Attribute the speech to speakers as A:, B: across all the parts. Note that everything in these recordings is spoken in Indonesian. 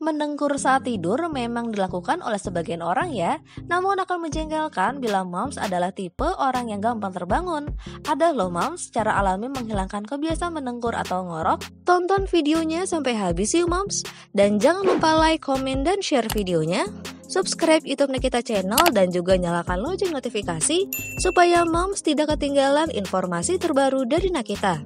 A: Mendengkur saat tidur memang dilakukan oleh sebagian orang ya, namun akan menjengkelkan bila moms adalah tipe orang yang gampang terbangun. Ada loh moms cara alami menghilangkan kebiasaan mendengkur atau ngorok. Tonton videonya sampai habis yuk moms. Dan jangan lupa like, komen, dan share videonya. Subscribe YouTube Nikita Channel dan juga nyalakan lonceng notifikasi supaya moms tidak ketinggalan informasi terbaru dari Nakita.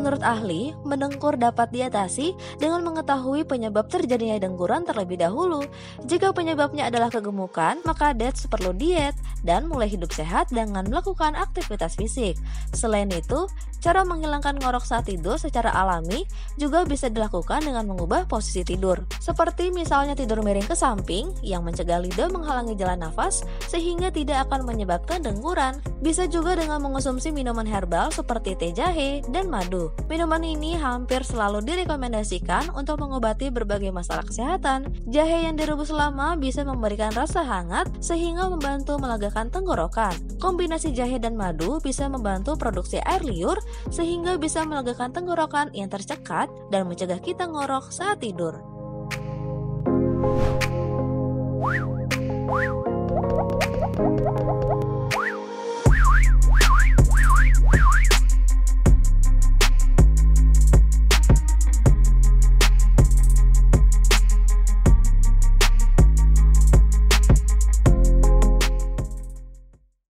A: Menurut ahli, mendengkur dapat diatasi dengan mengetahui penyebab terjadinya dengkuran terlebih dahulu. Jika penyebabnya adalah kegemukan, maka Dets perlu diet dan mulai hidup sehat dengan melakukan aktivitas fisik. Selain itu, cara menghilangkan ngorok saat tidur secara alami juga bisa dilakukan dengan mengubah posisi tidur. Seperti misalnya tidur miring ke samping yang mencegah lidah menghalangi jalan nafas sehingga tidak akan menyebabkan dengkuran. Bisa juga dengan mengonsumsi minuman herbal seperti teh jahe dan madu. Minuman ini hampir selalu direkomendasikan untuk mengobati berbagai masalah kesehatan. Jahe yang direbus lama bisa memberikan rasa hangat sehingga membantu melegakan tenggorokan. Kombinasi jahe dan madu bisa membantu produksi air liur sehingga bisa melegakan tenggorokan yang tercekat dan mencegah kita ngorok saat tidur.